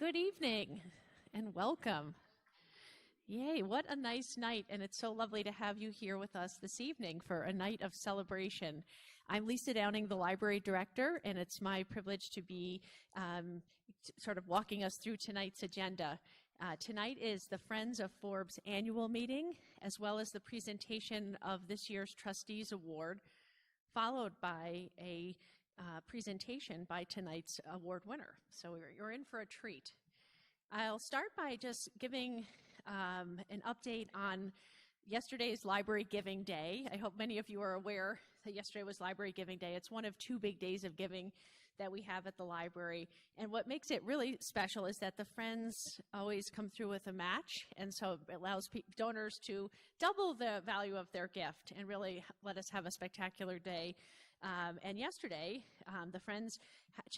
Good evening and welcome. Yay, what a nice night, and it's so lovely to have you here with us this evening for a night of celebration. I'm Lisa Downing, the library director, and it's my privilege to be sort of walking us through tonight's agenda. Tonight is the Friends of Forbes annual meeting, as well as the presentation of this year's Trustees Award, followed by a presentation by tonight's award winner. So you're in for a treat. I'll start by just giving an update on yesterday's Library Giving Day. I hope many of you are aware that yesterday was Library Giving Day. It's one of two big days of giving that we have at the library. And what makes it really special is that the Friends always come through with a match. And so it allows donors to double the value of their gift and really let us have a spectacular day. And yesterday, the Friends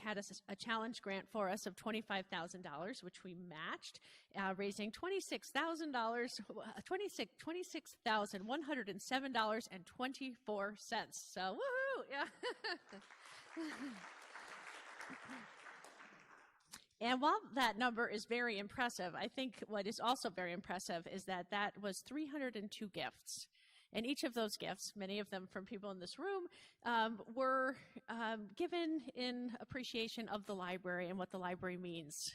had a challenge grant for us of $25,000, which we matched, raising $26,107.24. So, woohoo! Yeah. And while that number is very impressive, I think what is also very impressive is that that was 302 gifts. And each of those gifts, many of them from people in this room, were given in appreciation of the library and what the library means.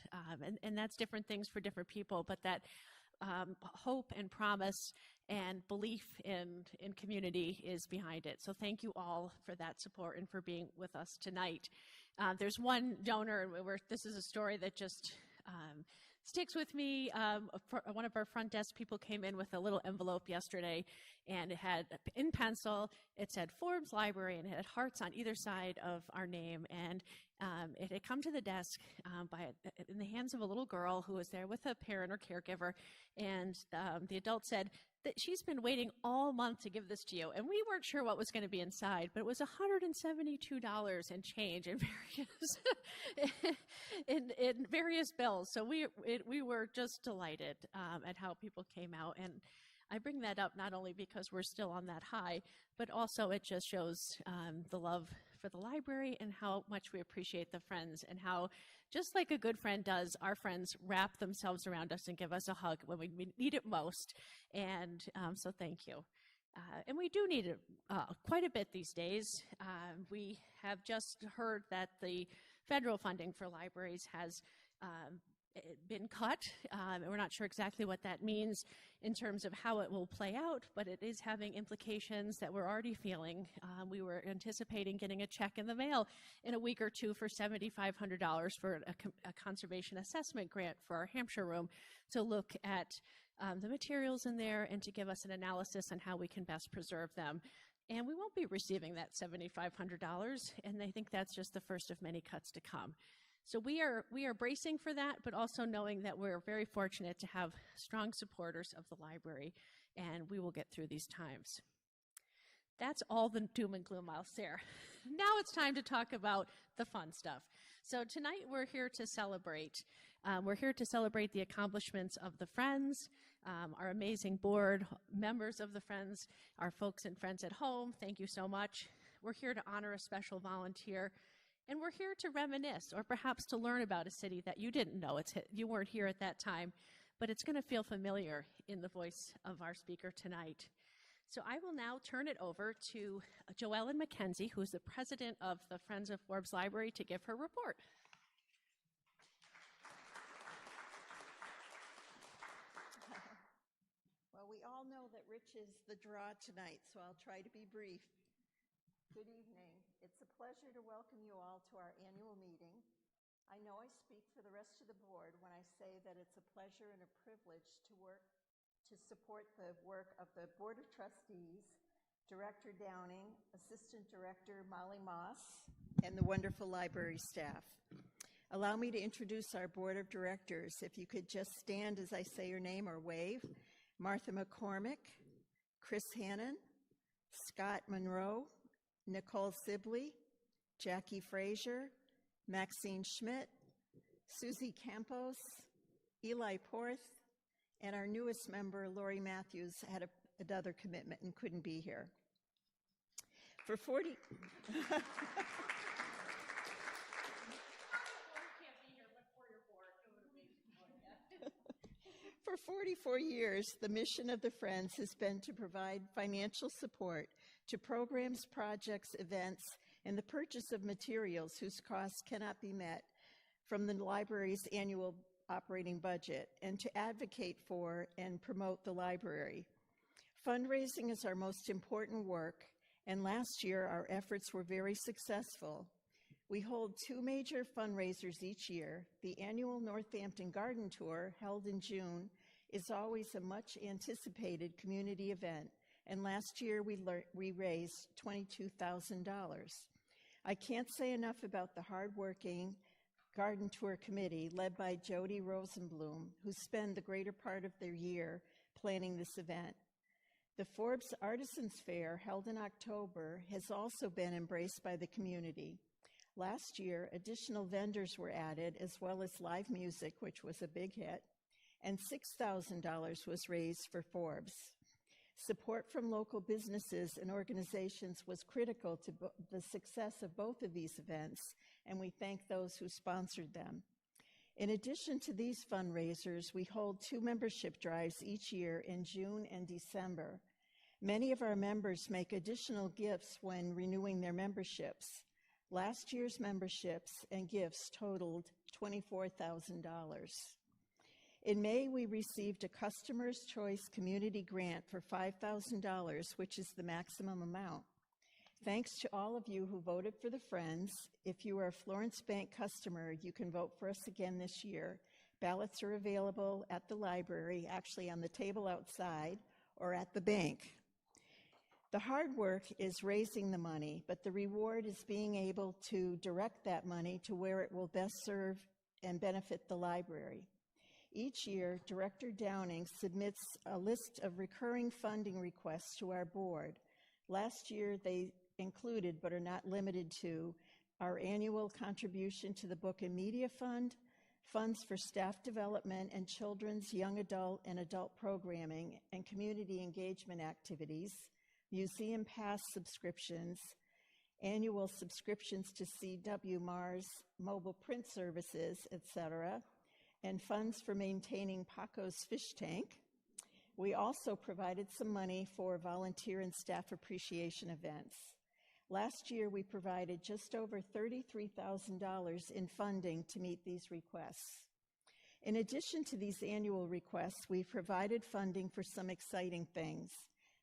And that's different things for different people, but that hope and promise and belief in community is behind it. So thank you all for that support and for being with us tonight. There's one donor, and this is a story that just sticks with me. One of our front desk people came in with a little envelope yesterday, and it had, in pencil, it said Forbes Library, and it had hearts on either side of our name. And it had come to the desk in the hands of a little girl who was there with a parent or caregiver, and the adult said that she's been waiting all month to give this to you. And we weren't sure what was going to be inside, but it was $172 and change in various bills. So we were just delighted at how people came out. And I bring that up not only because we're still on that high, but also it just shows the love for the library and how much we appreciate the Friends, and how, just like a good friend does, our friends wrap themselves around us and give us a hug when we need it most. And so thank you. And we do need it quite a bit these days. We have just heard that the federal funding for libraries has been cut. We're not sure exactly what that means in terms of how it will play out, but it is having implications that we're already feeling. We were anticipating getting a check in the mail in a week or two for $7,500 for a conservation assessment grant for our Hampshire room to look at the materials in there and to give us an analysis on how we can best preserve them. And we won't be receiving that $7,500, and I think that's just the first of many cuts to come. So we are bracing for that, but also knowing that we're very fortunate to have strong supporters of the library, and we will get through these times. That's all the doom and gloom I'll share. Now it's time to talk about the fun stuff. So tonight we're here to celebrate. We're here to celebrate the accomplishments of the Friends, our amazing board, members of the Friends, our folks and friends at home. Thank you so much. We're here to honor a special volunteer. And we're here to reminisce, or perhaps to learn about a city that you didn't know. You weren't here at that time, but it's going to feel familiar in the voice of our speaker tonight. So I will now turn it over to Joellen McKenzie, who is the president of the Friends of Forbes Library, to give her report. Well, we all know that Rich is the draw tonight, so I'll try to be brief. Good evening. It's a pleasure to welcome you all to our annual meeting. I know I speak for the rest of the board when I say that it's a pleasure and a privilege to support the work of the Board of Trustees, Director Downing, Assistant Director Molly Moss, and the wonderful library staff. Allow me to introduce our Board of Directors. If you could just stand as I say your name or wave. Martha McCormick, Chris Hannon, Scott Monroe, Nicole Sibley, Jackie Frazier, Maxine Schmidt, Susie Campos, Eli Porth, and our newest member, Lori Matthews, had another commitment and couldn't be here. For 40... For 44 years, the mission of the Friends has been to provide financial support to programs, projects, events, and the purchase of materials whose costs cannot be met from the library's annual operating budget, and to advocate for and promote the library. Fundraising is our most important work, and last year our efforts were very successful. We hold two major fundraisers each year. The annual Northampton Garden Tour, held in June, is always a much anticipated community event, and last year we raised $22,000. I can't say enough about the hardworking Garden Tour Committee led by Jody Rosenblum, who spend the greater part of their year planning this event. The Forbes Artisans Fair, held in October, has also been embraced by the community. Last year, additional vendors were added, as well as live music, which was a big hit, and $6,000 was raised for Forbes. Support from local businesses and organizations was critical to the success of both of these events, and we thank those who sponsored them. In addition to these fundraisers, we hold two membership drives each year in June and December. Many of our members make additional gifts when renewing their memberships. Last year's memberships and gifts totaled $24,000. In May, we received a Customer's Choice Community Grant for $5,000, which is the maximum amount. Thanks to all of you who voted for the Friends. If you are a Florence Bank customer, you can vote for us again this year. Ballots are available at the library, actually on the table outside, or at the bank. The hard work is raising the money, but the reward is being able to direct that money to where it will best serve and benefit the library. Each year, Director Downing submits a list of recurring funding requests to our board. Last year, they included, but are not limited to, our annual contribution to the Book and Media Fund, funds for staff development and children's, young adult, and adult programming and community engagement activities, museum pass subscriptions, annual subscriptions to C.W. Mars mobile print services, etc., and funds for maintaining Paco's fish tank. We also provided some money for volunteer and staff appreciation events. Last year, we provided just over $33,000 in funding to meet these requests. In addition to these annual requests, we provided funding for some exciting things.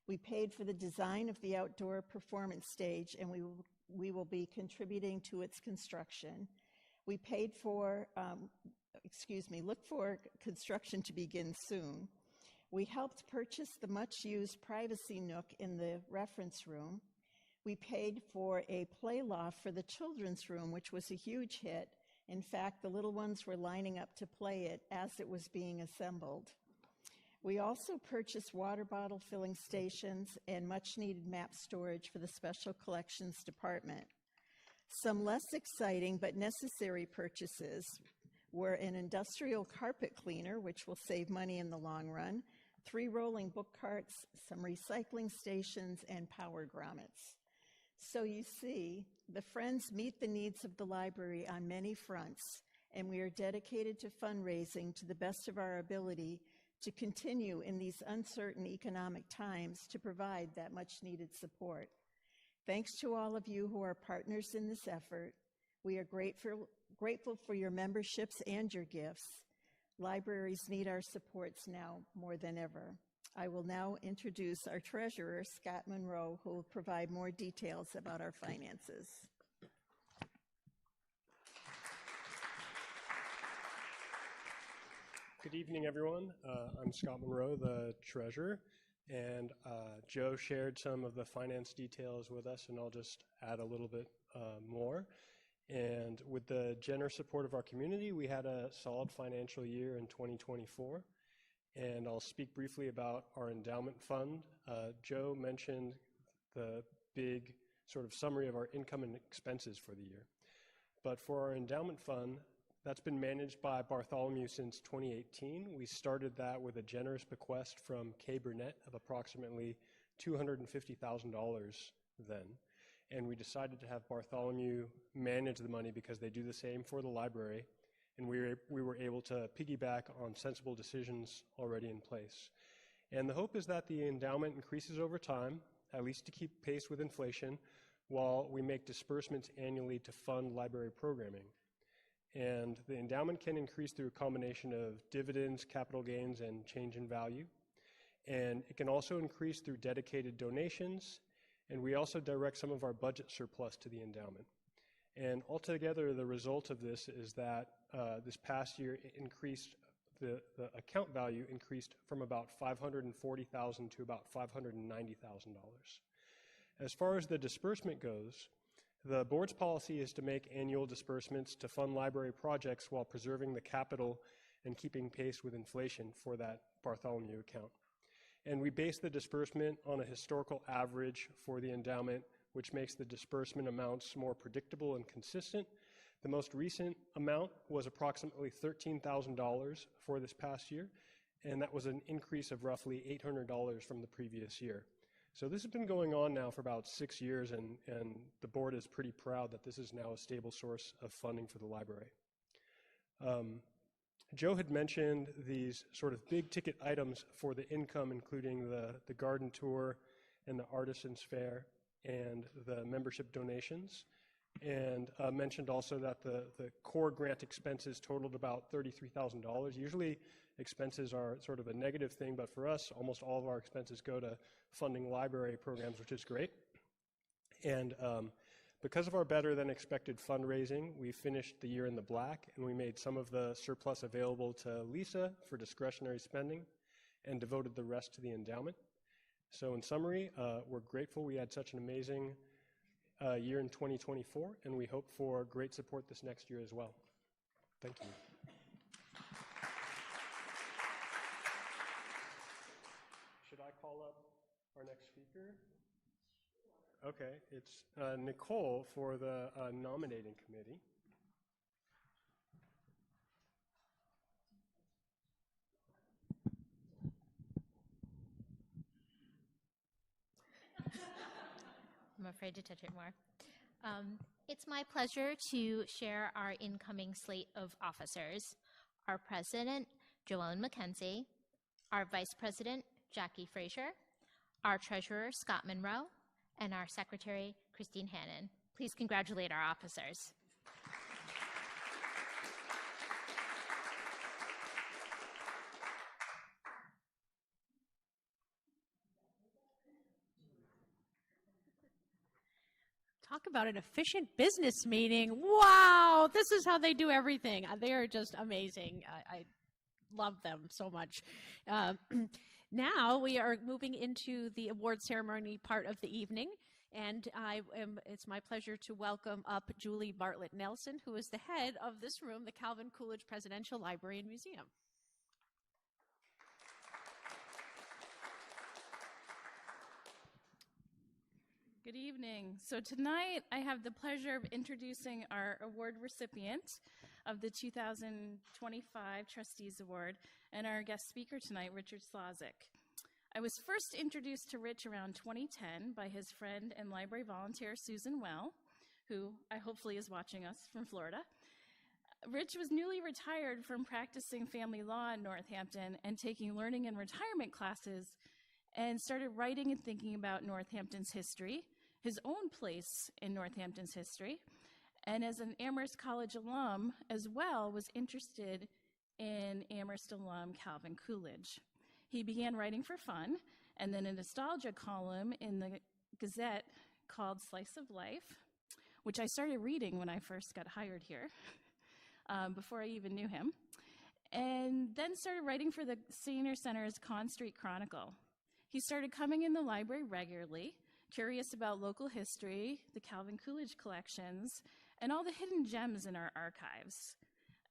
We paid for the design of the outdoor performance stage, and we will be contributing to its construction. We paid for, look for construction to begin soon. We helped purchase the much-used privacy nook in the reference room. We paid for a play loft for the children's room, which was a huge hit. In fact, the little ones were lining up to play it as it was being assembled. We also purchased water bottle filling stations and much-needed map storage for the Special Collections Department. Some less exciting but necessary purchases were an industrial carpet cleaner, which will save money in the long run, 3 rolling book carts, some recycling stations, and power grommets. So you see, the Friends meet the needs of the library on many fronts, and we are dedicated to fundraising to the best of our ability to continue in these uncertain economic times to provide that much-needed support. Thanks to all of you who are partners in this effort. We are grateful for your memberships and your gifts. Libraries need our supports now more than ever. I will now introduce our treasurer, Scott Monroe, who will provide more details about our finances. Good evening, everyone. I'm Scott Monroe, the treasurer, and Joe shared some of the finance details with us, and I'll just add a little bit more. And with the generous support of our community, we had a solid financial year in 2024. And I'll speak briefly about our endowment fund. Joe mentioned the big sort of summary of our income and expenses for the year. But for our endowment fund, that's been managed by Bartholomew since 2018. We started that with a generous bequest from Kay Burnett of approximately $250,000 then. And we decided to have Bartholomew manage the money because they do the same for the library. and we were able to piggyback on sensible decisions already in place. And the hope is that the endowment increases over time, at least to keep pace with inflation, while we make disbursements annually to fund library programming. And the endowment can increase through a combination of dividends, capital gains, and change in value. And it can also increase through dedicated donations, and we also direct some of our budget surplus to the endowment. And altogether, the result of this is that this past year it increased, the account value increased from about $540,000 to about $590,000. As far as the disbursement goes, the board's policy is to make annual disbursements to fund library projects while preserving the capital and keeping pace with inflation for that Bartholomew account. And we base the disbursement on a historical average for the endowment, which makes the disbursement amounts more predictable and consistent. The most recent amount was approximately $13,000 for this past year, and that was an increase of roughly $800 from the previous year. So this has been going on now for about 6 years, and the board is pretty proud that this is now a stable source of funding for the library. Joe had mentioned these sort of big ticket items for the income, including the garden tour and the artisans fair and the membership donations, and mentioned also that the core grant expenses totaled about $33,000. Usually expenses are sort of a negative thing, but for us, almost all of our expenses go to funding library programs, which is great. And because of our better than expected fundraising, we finished the year in the black, and we made some of the surplus available to Lisa for discretionary spending and devoted the rest to the endowment. So in summary, we're grateful we had such an amazing year in 2024, and we hope for great support this next year as well. Thank you. Should I call up our next speaker? Okay, it's Nicole for the nominating committee. I'm afraid to touch it more. It's my pleasure to share our incoming slate of officers. Our president, Joanne McKenzie, our vice president, Jackie Frazier, our treasurer, Scott Monroe, and our secretary, Christine Hannon. Please congratulate our officers. Talk about an efficient business meeting. Wow, this is how they do everything. They are just amazing. I love them so much. Now we are moving into the award ceremony part of the evening, and it's my pleasure to welcome up Julie Bartlett Nelson, who is the head of this room, the Calvin Coolidge Presidential Library and Museum. Good evening. So tonight I have the pleasure of introducing our award recipient of the 2025 Trustees Award and our guest speaker tonight, Richard Szlosek. I was first introduced to Rich around 2010 by his friend and library volunteer, Susan Well, who I hopefully is watching us from Florida. Rich was newly retired from practicing family law in Northampton and taking learning and retirement classes, and started writing and thinking about Northampton's history, his own place in Northampton's history, and as an Amherst College alum as well, was interested in Amherst alum Calvin Coolidge. He began writing for fun, and then a nostalgia column in the Gazette called Slice of Life, which I started reading when I first got hired here, before I even knew him, and then started writing for the Senior Center's Conz Street Chronicle. He started coming in the library regularly, curious about local history, the Calvin Coolidge collections, and all the hidden gems in our archives.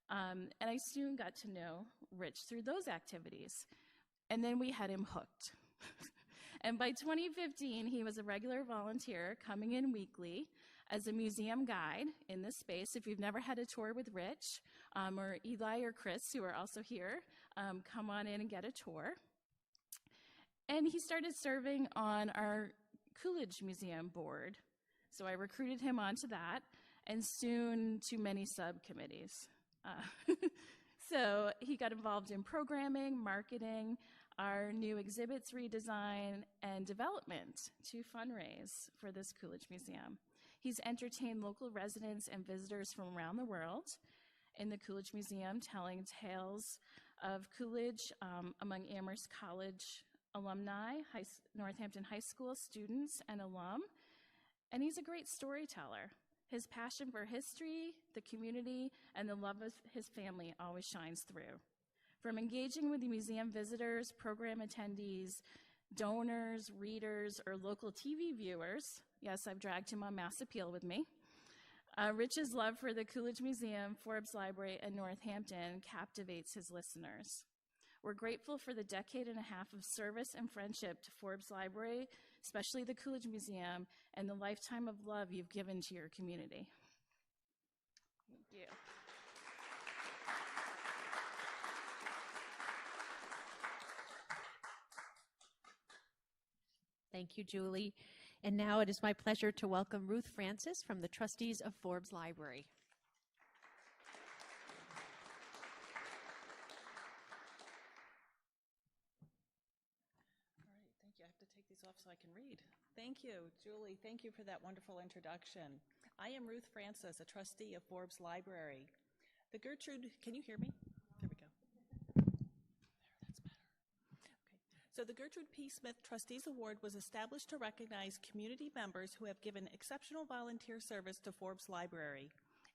And I soon got to know Rich through those activities. And then we had him hooked. And by 2015, he was a regular volunteer coming in weekly as a museum guide in this space. If you've never had a tour with Rich, or Eli or Chris, who are also here, come on in and get a tour. And he started serving on our Coolidge Museum board. So I recruited him onto that, and soon to many subcommittees. So he got involved in programming, marketing, our new exhibits redesign, and development to fundraise for this Coolidge Museum. He's entertained local residents and visitors from around the world in the Coolidge Museum, telling tales of Coolidge among Amherst College alumni, Northampton High School students and alum, and he's a great storyteller. His passion for history, the community, and the love of his family always shines through. From engaging with the museum visitors, program attendees, donors, readers, or local TV viewers, yes, I've dragged him on Mass Appeal with me, Rich's love for the Coolidge Museum, Forbes Library, and Northampton captivates his listeners. We're grateful for the decade and a half of service and friendship to Forbes Library, especially the Coolidge Museum, and the lifetime of love you've given to your community. Thank you. Thank you, Julie. And now it is my pleasure to welcome Ruth Francis from the Trustees of Forbes Library. All right, thank you. I have to take these off so I can read. Thank you, Julie. Thank you for that wonderful introduction. I am Ruth Francis, a trustee of Forbes Library. The Gertrude, can you hear me? There we go. That's better. Okay. So the Gertrude P. Smith Trustees Award was established to recognize community members who have given exceptional volunteer service to Forbes Library.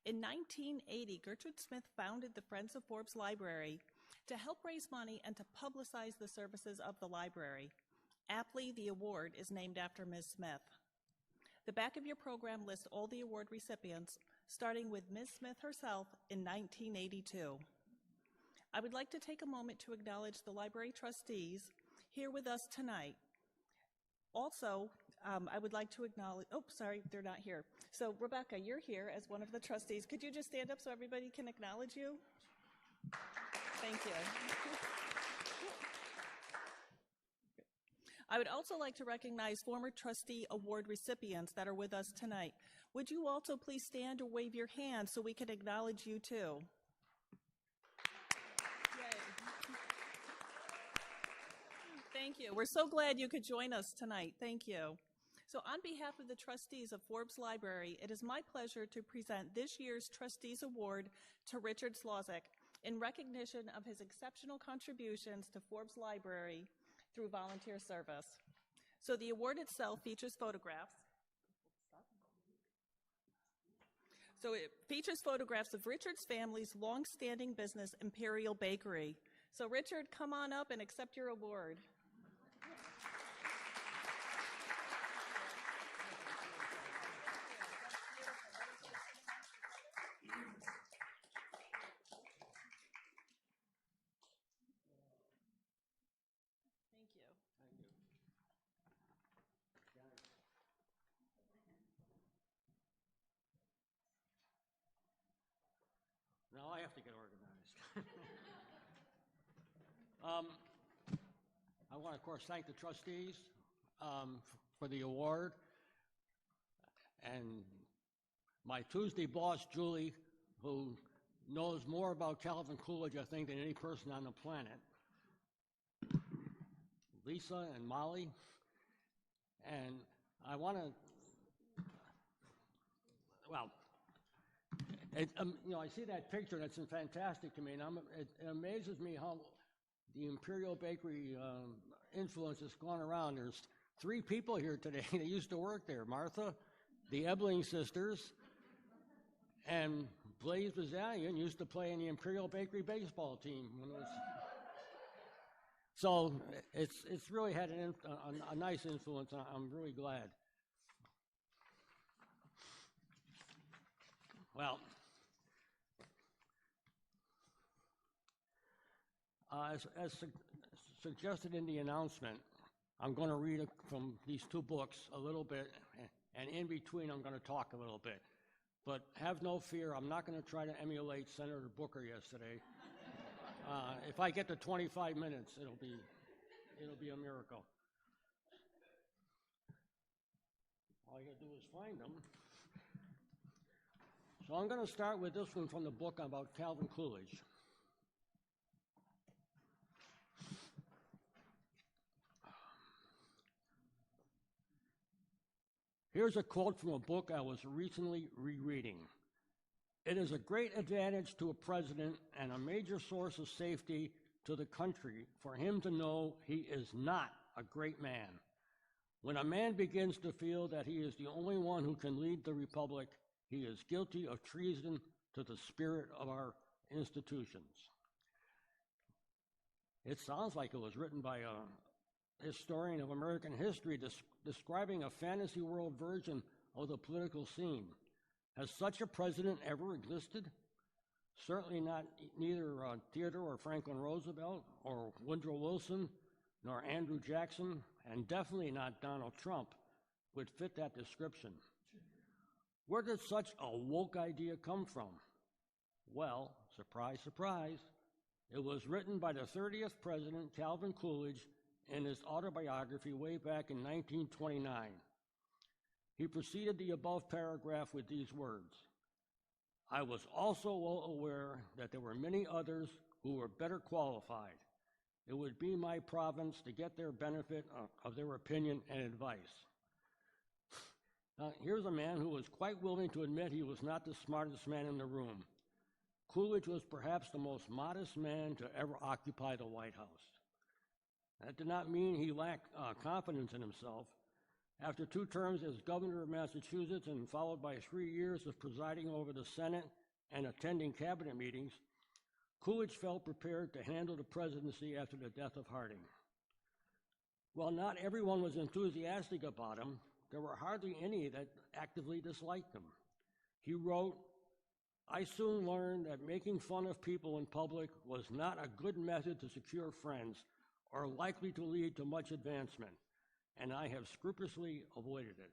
In 1980, Gertrude Smith founded the Friends of Forbes Library to help raise money and to publicize the services of the library. Aptly, the award is named after Ms. Smith. The back of your program lists all the award recipients, starting with Ms. Smith herself in 1982. I would like to take a moment to acknowledge the library trustees here with us tonight. Also, I would like to acknowledge, oh, sorry, they're not here. So, Rebecca, you're here as one of the trustees. Could you just stand up so everybody can acknowledge you? Thank you. I would also like to recognize former Trustee Award recipients that are with us tonight. Would you also please stand or wave your hand so we can acknowledge you too? Yay. Thank you. We're so glad you could join us tonight. Thank you. So on behalf of the trustees of Forbes Library, it is my pleasure to present this year's Trustees Award to Richard Szlosek in recognition of his exceptional contributions to Forbes Library through volunteer service. So the award itself features photographs. So it features photographs of Richard's family's long-standing business, Imperial Bakery. So Richard, come on up and accept your award. Now I have to get organized. I want to, of course, thank the trustees for the award, and my Tuesday boss, Julie, who knows more about Calvin Coolidge, I think, than any person on the planet, Lisa and Molly, and I want to, well, I see that picture, and it's fantastic to me, and it amazes me how the Imperial Bakery influence has gone around. There's 3 people here today that used to work there. Martha, the Ebling sisters, and Blaise Bazalian used to play in the Imperial Bakery baseball team when it was. So it's really had a nice influence. I'm really glad. Well, as suggested in the announcement, I'm going to read from these 2 books a little bit, and in between I'm going to talk a little bit. But have no fear, I'm not going to try to emulate Senator Booker yesterday. If I get to 25 minutes, it'll be a miracle. All you got to do is find them. So So I'm going to start with this one from the book about Calvin Coolidge. Here's a quote from a book I was recently rereading. "It is a great advantage to a president and a major source of safety to the country for him to know he is not a great man. When a man begins to feel that he is the only one who can lead the republic, he is guilty of treason to the spirit of our institutions." It sounds like it was written by a historian of American history describing a fantasy world version of the political scene. Has such a president ever existed? Certainly not neither Theodore or Franklin Roosevelt or Woodrow Wilson nor Andrew Jackson, and definitely not Donald Trump would fit that description. Where did such a woke idea come from? Well, surprise, surprise, it was written by the 30th president, Calvin Coolidge, in his autobiography way back in 1929. He preceded the above paragraph with these words: "I was also well aware that there were many others who were better qualified. It would be my province to get their benefit of their opinion and advice." Now, here's a man who was quite willing to admit he was not the smartest man in the room. Coolidge was perhaps the most modest man to ever occupy the White House. That did not mean he lacked confidence in himself. After 2 terms as governor of Massachusetts and followed by 3 years of presiding over the Senate and attending cabinet meetings, Coolidge felt prepared to handle the presidency after the death of Harding. While not everyone was enthusiastic about him, there were hardly any that actively disliked him. He wrote, "I soon learned that making fun of people in public was not a good method to secure friends or likely to lead to much advancement, and I have scrupulously avoided it."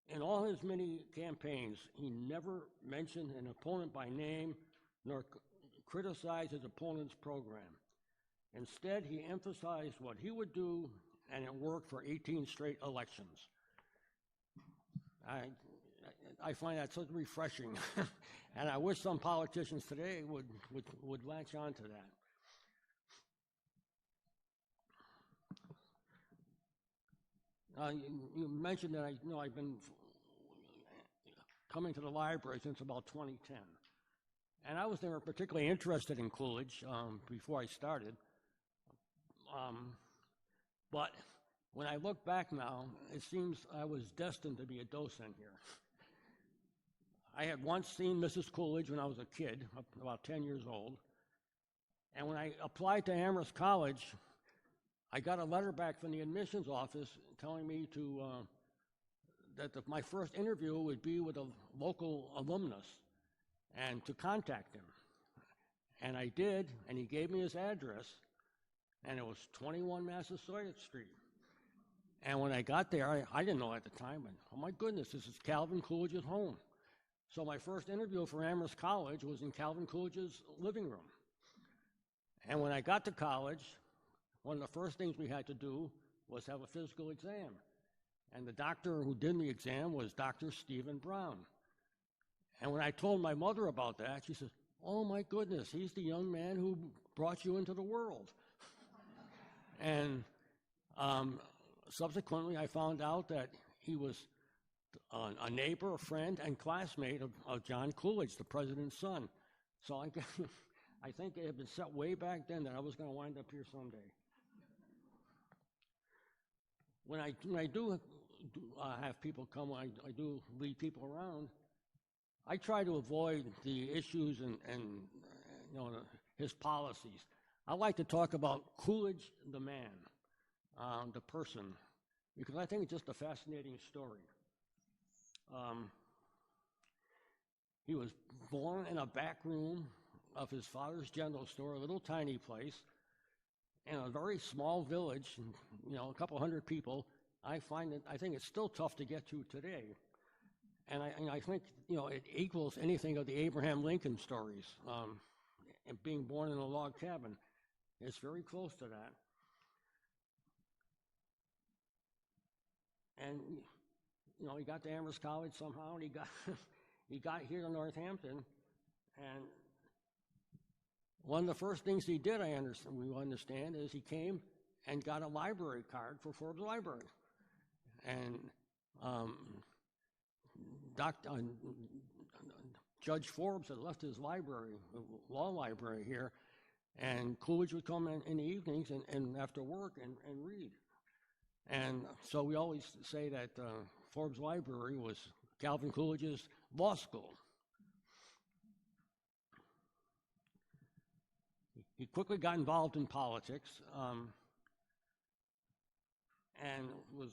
In all his many campaigns, he never mentioned an opponent by name nor criticized his opponent's program. Instead, he emphasized what he would do, and it worked for 18 straight elections. I find that so refreshing, and I wish some politicians today would latch on to that. You mentioned that I've been coming to the library since about 2010. And I was never particularly interested in Coolidge before I started. But when I look back now, it seems I was destined to be a docent here. I had once seen Mrs. Coolidge when I was a kid, about 10 years old. And when I applied to Amherst College, I got a letter back from the admissions office telling me that my first interview would be with a local alumnus and to contact him. And I did, and he gave me his address, and it was 21 Massasoit Street. And when I got there, I didn't know at the time, but oh my goodness, this is Calvin Coolidge's home. So my first interview for Amherst College was in Calvin Coolidge's living room. And when I got to college, one of the first things we had to do was have a physical exam. And the doctor who did the exam was Dr. Stephen Brown. And when I told my mother about that, she said, "Oh my goodness, he's the young man who brought you into the world." And subsequently, I found out that he was a neighbor, a friend, and classmate of John Coolidge, the president's son. So I think it had been set way back then that I was going to wind up here someday. When I do have people come, I do lead people around, I try to avoid the issues and his policies. I like to talk about Coolidge, the man, the person, because I think it's just a fascinating story. He was born in a back room of his father's general store, a little tiny place, in a very small village, a couple hundred people. I think it's still tough to get to today. And I think, it equals anything of the Abraham Lincoln stories. And being born in a log cabin, it's very close to that. And, he got to Amherst College somehow, and he got here to Northampton, and one of the first things he did, we understand, is he came and got a library card for Forbes Library. And Judge Forbes had left his library, law library here, and Coolidge would come in the evenings and after work and read. And so we always say that Forbes Library was Calvin Coolidge's law school. He quickly got involved in politics and was,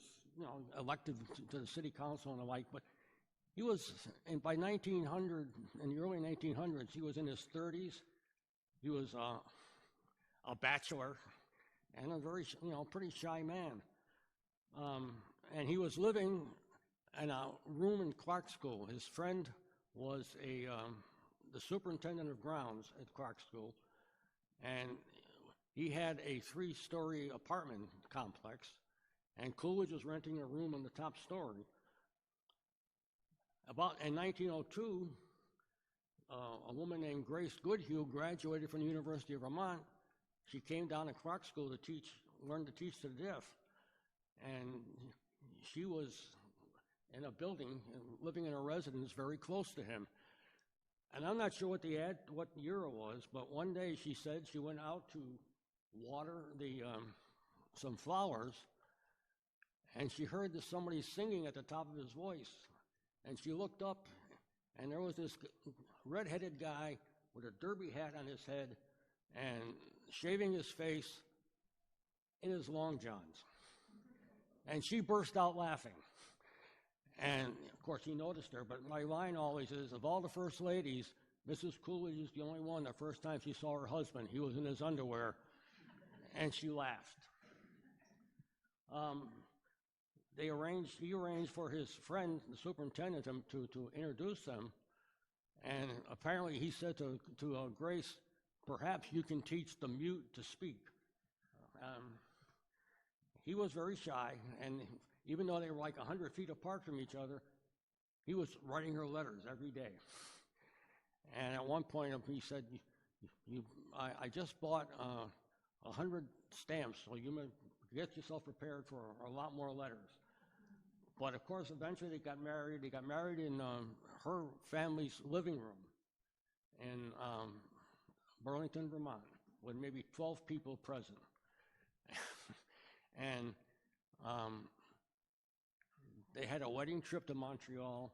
elected to the city council and the like. But he was, and by 1900, in the early 1900s, he was in his 30s. He was a bachelor and a very, pretty shy man. And he was living in a room in Clark School. His friend was the superintendent of grounds at Clark School, and he had a 3-story apartment complex, and Coolidge was renting a room on the top story. In 1902, a woman named Grace Goodhue graduated from the University of Vermont. She came down to Clark School to learn to teach to the deaf, and she was in a building, living in a residence very close to him. And I'm not sure what year it was, but one day she said she went out to water some flowers, and she heard somebody singing at the top of his voice. And she looked up, and there was this red-headed guy with a derby hat on his head and shaving his face in his long johns. And she burst out laughing. And, of course, he noticed her, but my line always is, of all the first ladies, Mrs. Coolidge is the only one the first time she saw her husband. He was in his underwear, and she laughed. He arranged for his friend, the superintendent, to introduce them, and apparently he said to Grace, "Perhaps you can teach the mute to speak." He was very shy, and even though they were like 100 feet apart from each other, he was writing her letters every day. And at one point he said, I just bought 100 stamps, so you may get yourself prepared for a lot more letters. But of course, eventually they got married. They got married in her family's living room in Burlington, Vermont, with maybe 12 people present. And they had a wedding trip to Montreal,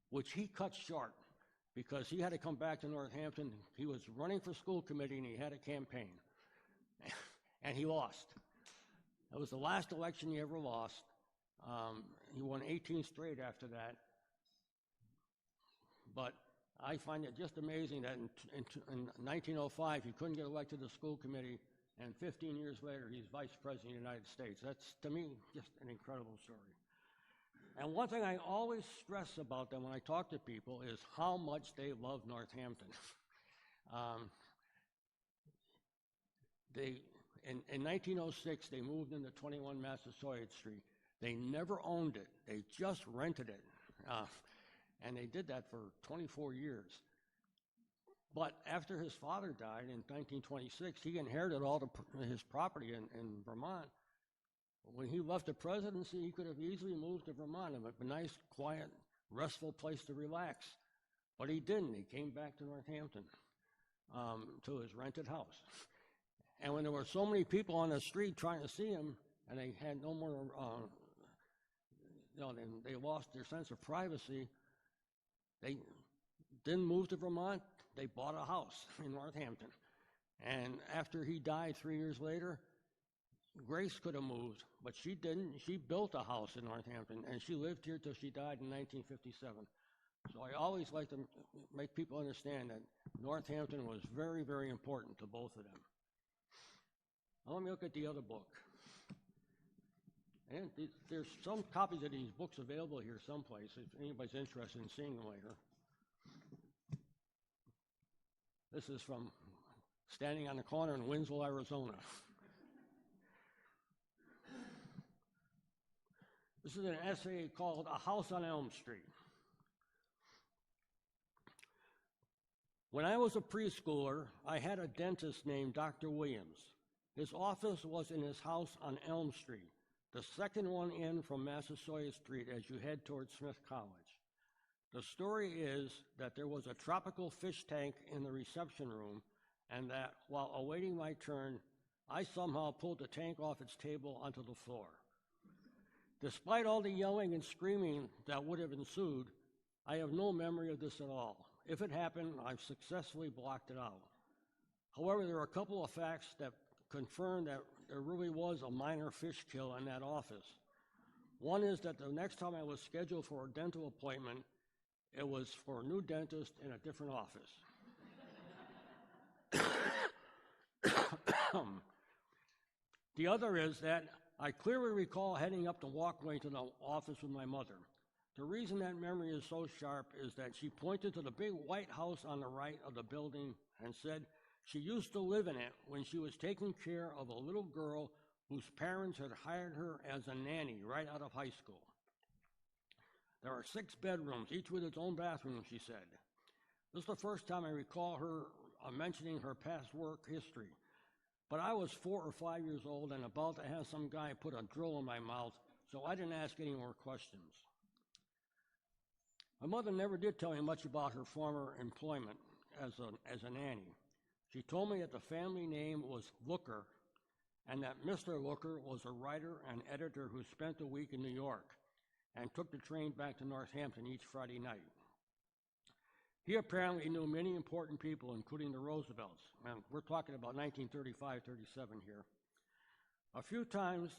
which he cut short because he had to come back to Northampton. He was running for school committee, and he had a campaign. And he lost. That was the last election he ever lost. He won 18 straight after that. But I find it just amazing that in 1905, he couldn't get elected to the school committee, and 15 years later, he's vice president of the United States. That's, to me, just an incredible story. And one thing I always stress about them when I talk to people is how much they love Northampton. In 1906, they moved into 21 Massasoit Street. They never owned it. They just rented it. And they did that for 24 years. But after his father died in 1926, he inherited all his property in Vermont. When he left the presidency, he could have easily moved to Vermont, a nice, quiet, restful place to relax. But he didn't. He came back to Northampton, to his rented house. And when there were so many people on the street trying to see him, and they had no more, they lost their sense of privacy, they didn't move to Vermont. They bought a house in Northampton. And after he died 3 years later, Grace could have moved, but she didn't. She built a house in Northampton, and she lived here till she died in 1957. So I always like to make people understand that Northampton was very, very important to both of them. Now let me look at the other book. And there's some copies of these books available here someplace if anybody's interested in seeing them later. This is from Standing on the Corner in Winslow, Arizona. This is an essay called A House on Elm Street. When I was a preschooler, I had a dentist named Dr. Williams. His office was in his house on Elm Street, the second one in from Massasoit Street as you head towards Smith College. The story is that there was a tropical fish tank in the reception room, and that while awaiting my turn, I somehow pulled the tank off its table onto the floor. Despite all the yelling and screaming that would have ensued, I have no memory of this at all. If it happened, I've successfully blocked it out. However, there are a couple of facts that confirm that there really was a minor fish kill in that office. One is that the next time I was scheduled for a dental appointment, it was for a new dentist in a different office. The other is that I clearly recall heading up the walkway to the office with my mother. The reason that memory is so sharp is that she pointed to the big white house on the right of the building and said she used to live in it when she was taking care of a little girl whose parents had hired her as a nanny right out of high school. There are 6 bedrooms, each with its own bathroom, she said. This is the first time I recall her mentioning her past work history. But I was 4 or 5 years old and about to have some guy put a drill in my mouth, so I didn't ask any more questions. My mother never did tell me much about her former employment as a nanny. She told me that the family name was Looker and that Mr. Looker was a writer and editor who spent a week in New York and took the train back to Northampton each Friday night. He apparently knew many important people, including the Roosevelts, and we're talking about 1935, 37 here. A few times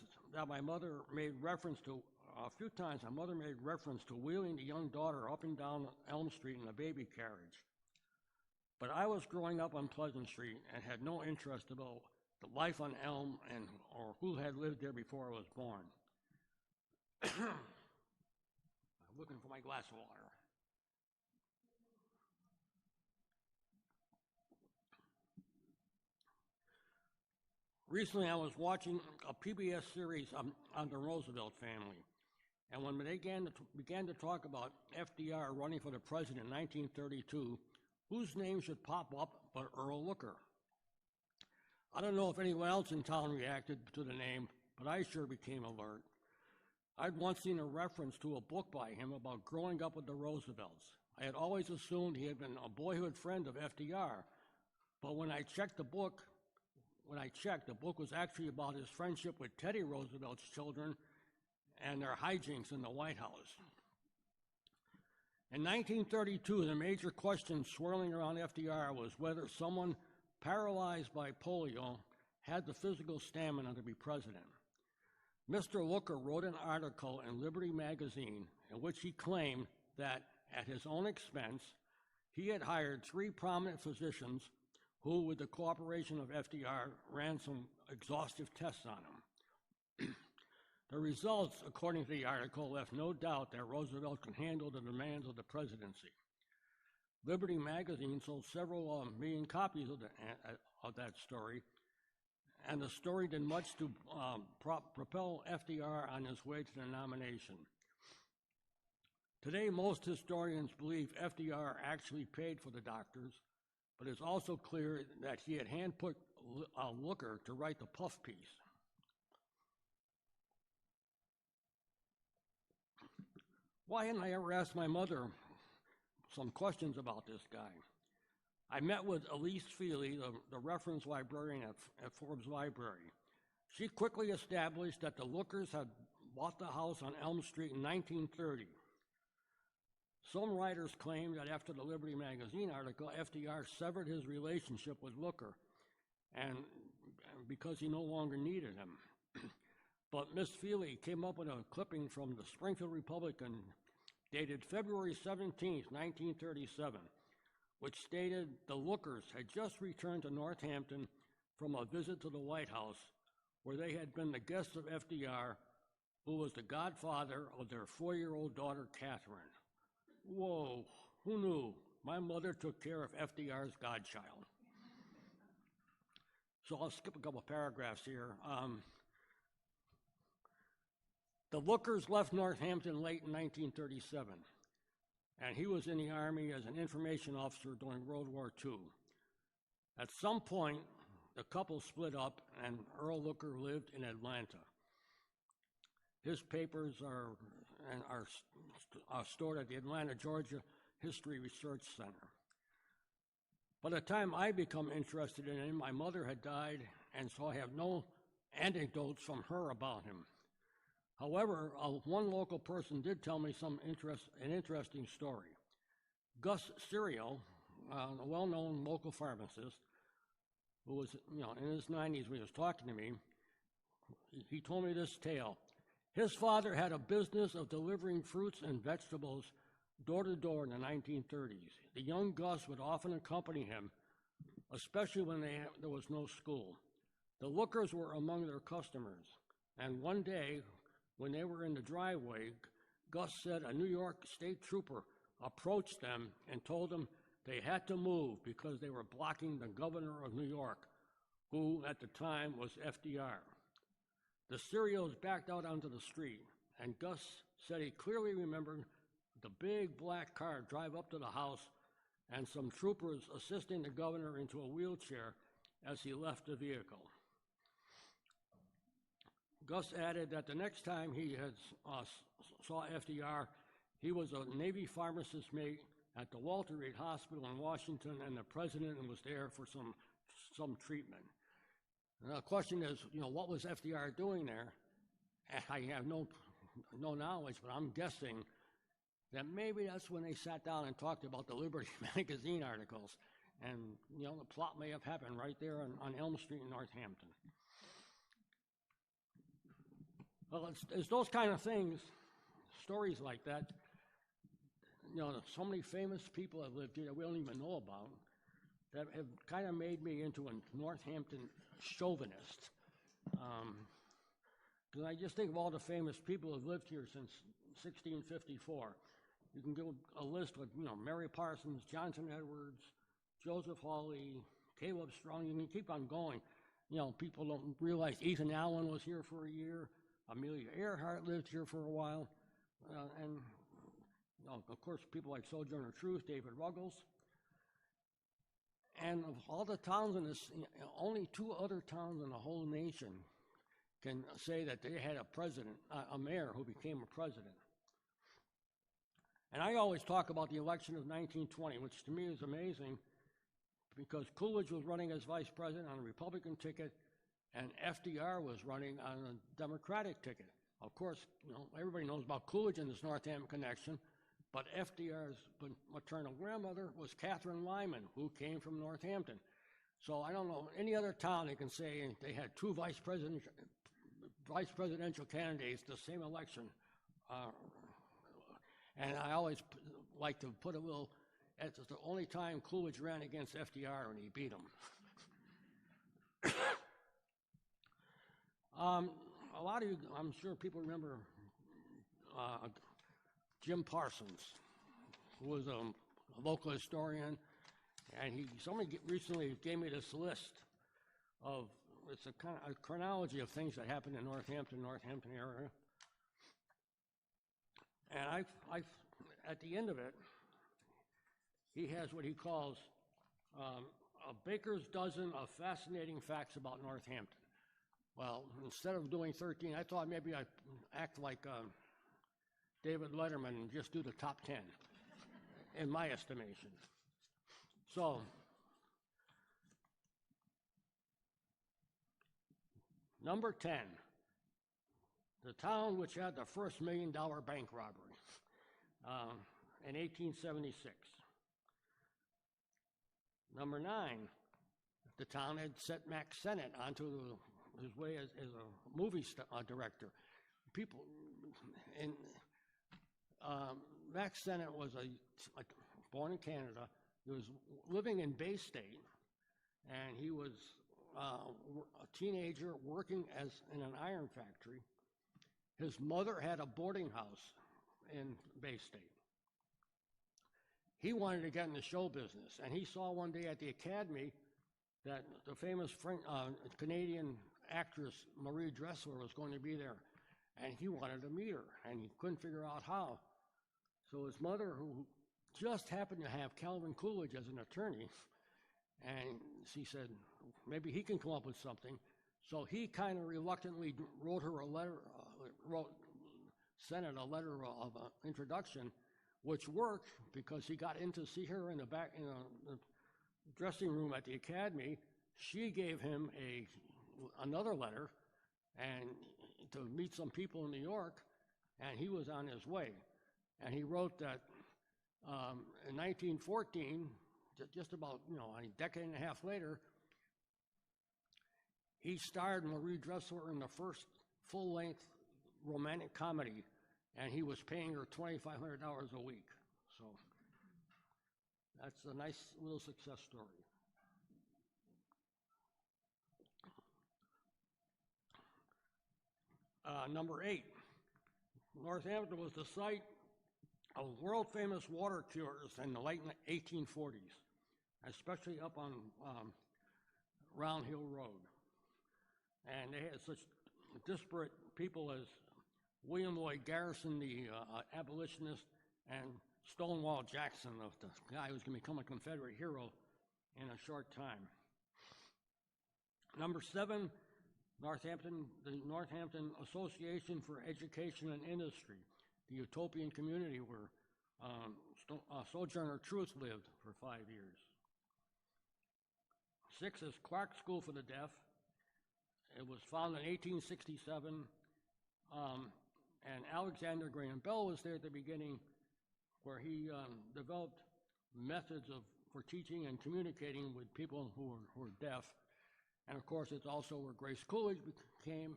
my mother made reference to wheeling the young daughter up and down Elm Street in a baby carriage. But I was growing up on Pleasant Street and had no interest about the life on Elm or who had lived there before I was born. I'm looking for my glass of water. Recently, I was watching a PBS series on the Roosevelt family, and when they began to talk about FDR running for the president in 1932, whose name should pop up but Earl Looker? I don't know if anyone else in town reacted to the name, but I sure became alert. I'd once seen a reference to a book by him about growing up with the Roosevelts. I had always assumed he had been a boyhood friend of FDR, but when I checked, the book was actually about his friendship with Teddy Roosevelt's children and their hijinks in the White House. In 1932, the major question swirling around FDR was whether someone paralyzed by polio had the physical stamina to be president. Mr. Looker wrote an article in Liberty magazine in which he claimed that, at his own expense, he had hired 3 prominent physicians who, with the cooperation of FDR, ran some exhaustive tests on him. The results, according to the article, left no doubt that Roosevelt could handle the demands of the presidency. Liberty magazine sold several million copies of that story, and the story did much to propel FDR on his way to the nomination. Today, most historians believe FDR actually paid for the doctors, but it's also clear that he had handpicked Looker to write the puff piece. Why hadn't I ever asked my mother some questions about this guy? I met with Elise Feely, the reference librarian at Forbes Library. She quickly established that the Lookers had bought the house on Elm Street in 1930. Some writers claim that after the Liberty magazine article, FDR severed his relationship with Looker, and because he no longer needed him. But Miss Feely came up with a clipping from the Springfield Republican dated February 17, 1937, which stated the Lookers had just returned to Northampton from a visit to the White House, where they had been the guests of FDR, who was the godfather of their 4-year-old daughter, Catherine. Whoa, who knew? My mother took care of FDR's godchild. So I'll skip a couple paragraphs here. The Lookers left Northampton late in 1937. and he was in the Army as an information officer during World War II. At some point, the couple split up, and Earl Looker lived in Atlanta. His papers are stored at the Atlanta, Georgia History Research Center. By the time I become interested in him, my mother had died, and so I have no anecdotes from her about him. However, one local person did tell me an interesting story. Gus Serial, a well-known local pharmacist, who was, in his 90s when he was talking to me, he told me this tale. His father had a business of delivering fruits and vegetables door to door in the 1930s. The young Gus would often accompany him, especially when there was no school. The Lookers were among their customers, and one day, when they were in the driveway, Gus said a New York state trooper approached them and told them they had to move because they were blocking the governor of New York, who at the time was FDR. The Serials backed out onto the street, and Gus said he clearly remembered the big black car drive up to the house and some troopers assisting the governor into a wheelchair as he left the vehicle. Gus added that the next time he saw FDR, he was a Navy pharmacist mate at the Walter Reed Hospital in Washington, and the president was there for some treatment. And the question is, what was FDR doing there? I have no knowledge, but I'm guessing that maybe that's when they sat down and talked about the Liberty magazine articles. And, the plot may have happened right there on Elm Street in Northampton. Well, it's those kind of things, stories like that, so many famous people have lived here that we don't even know about, that have kind of made me into a Northampton chauvinist. Because I just think of all the famous people who have lived here since 1654. You can go a list with, Mary Parsons, Johnson Edwards, Joseph Hawley, Caleb Strong. You can keep on going. People don't realize Ethan Allen was here for a year. Amelia Earhart lived here for a while. And, of course, people like Sojourner Truth, David Ruggles. And of all the towns in this, only 2 other towns in the whole nation can say that they had a president, a mayor who became a president. And I always talk about the election of 1920, which to me is amazing because Coolidge was running as vice president on a Republican ticket and FDR was running on a Democratic ticket. Of course, everybody knows about Coolidge and this Northampton connection, but FDR's maternal grandmother was Catherine Lyman, who came from Northampton. So I don't know any other town they can say they had 2 vice presidential candidates the same election. And I always like to put a little, it's the only time Coolidge ran against FDR and he beat him. A lot of you, I'm sure people remember Jim Parsons, who was a local historian, and somebody recently gave me this list of, it's a kind of a chronology of things that happened in Northampton area. And I at the end of it, he has what he calls a baker's dozen of fascinating facts about Northampton. Well, instead of doing 13, I thought maybe I'd act like David Letterman and just do the top 10, in my estimation. So, number 10, the town which had the first $1 million bank robbery in 1876. Number 9, the town had set Max Sennett onto his way as a movie director. People, and Max Sennett was born in Canada. He was living in Bay State, and he was a teenager working in an iron factory. His mother had a boarding house in Bay State. He wanted to get in the show business, and he saw one day at the Academy that the famous Canadian actress Marie Dressler was going to be there, and he wanted to meet her, and he couldn't figure out how. So his mother, who just happened to have Calvin Coolidge as an attorney, and she said, maybe he can come up with something. So he kind of reluctantly wrote her a letter, sent her a letter of introduction, which worked because he got in to see her in the back in the dressing room at the academy. She gave him another letter and to meet some people in New York, and he was on his way. And he wrote that in 1914, just about a decade and a half later, he starred Marie Dressler in the first full-length romantic comedy, and he was paying her $2,500 a week. So that's a nice little success story. Number 8, Northampton was the site of world-famous water cures in the late 1840s, especially up on Round Hill Road. And they had such disparate people as William Lloyd Garrison, the abolitionist, and Stonewall Jackson, the guy who's going to become a Confederate hero in a short time. Number 7, the Northampton Association for Education and Industry, the utopian community where Sojourner Truth lived for 5 years. 6 is Clark School for the Deaf. It was founded in 1867, and Alexander Graham Bell was there at the beginning, where he developed methods for teaching and communicating with people who were deaf. And of course, it's also where Grace Coolidge came,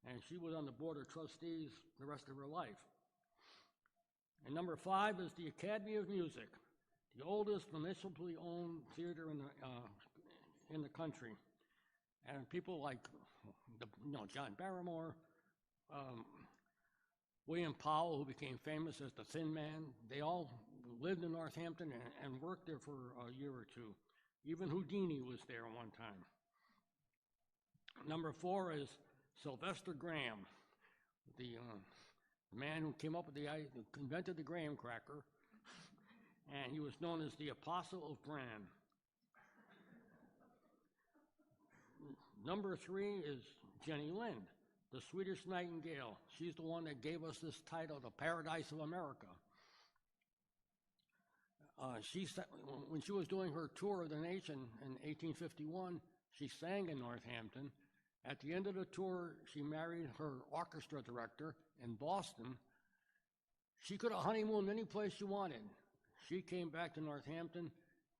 and she was on the board of trustees the rest of her life. And number 5 is the Academy of Music, the oldest municipally owned theater in the country. And people like John Barrymore, William Powell, who became famous as the Thin Man, they all lived in Northampton and worked there for a year or two. Even Houdini was there one time. Number 4 is Sylvester Graham, the man who came up with who invented the graham cracker, and he was known as the Apostle of Bran. Number 3 is Jenny Lind, the Swedish Nightingale. She's the one that gave us this title, the Paradise of America. When she was doing her tour of the nation in 1851, she sang in Northampton. At the end of the tour, she married her orchestra director in Boston. She could have honeymooned any place she wanted. She came back to Northampton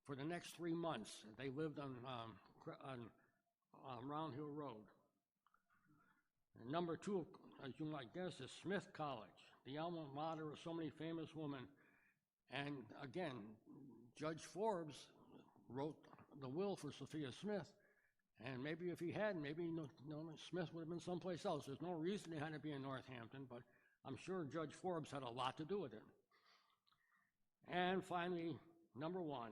for the next 3 months. They lived on Round Hill Road. And number 2, as you might guess, is Smith College, the alma mater of so many famous women. And again, Judge Forbes wrote the will for Sophia Smith, and maybe if he hadn't, maybe Smith would have been someplace else. There's no reason he had to be in Northampton, but I'm sure Judge Forbes had a lot to do with it. And finally, number 1,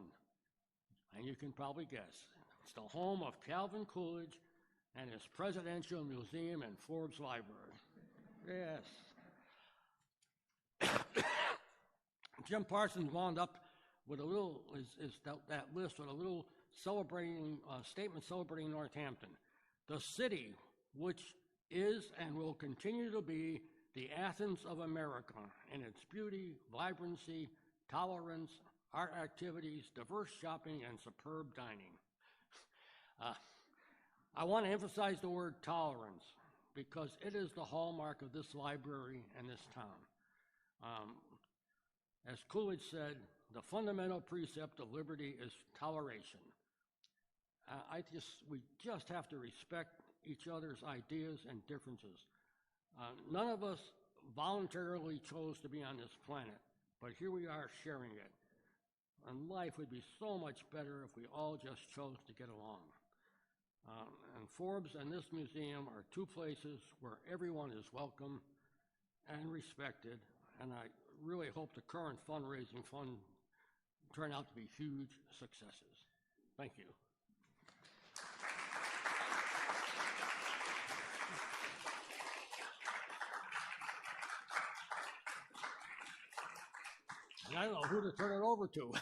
and you can probably guess, it's the home of Calvin Coolidge and his Presidential Museum and Forbes Library. Yes. Jim Parsons wound up with a little, that list with a little statement celebrating Northampton. The city, which is and will continue to be the Athens of America in its beauty, vibrancy, tolerance, art activities, diverse shopping, and superb dining. I want to emphasize the word tolerance because it is the hallmark of this library and this town. As Coolidge said, the fundamental precept of liberty is toleration. We just have to respect each other's ideas and differences. None of us voluntarily chose to be on this planet, but here we are sharing it. And life would be so much better if we all just chose to get along. And Forbes and this museum are 2 places where everyone is welcome and respected, and I really hope the current fundraising fund turn out to be huge successes. Thank you. And I don't know who to turn it over to. You'll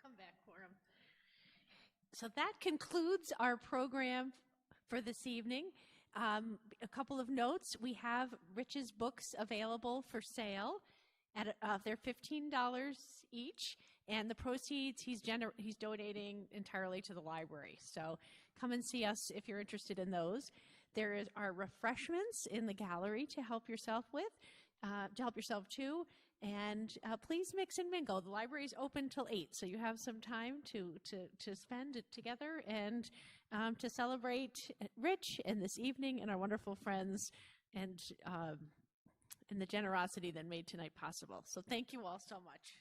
come back for him. So that concludes our program for this evening. A couple of notes. We have Rich's books available for sale. They're $15 each, and the proceeds he's donating entirely to the library. So come and see us if you're interested in those. There are refreshments in the gallery to help yourself to. And please mix and mingle. The library is open till 8, so you have some time to spend it together and to celebrate Rich and this evening and our wonderful friends and the generosity that made tonight possible. So thank you all so much.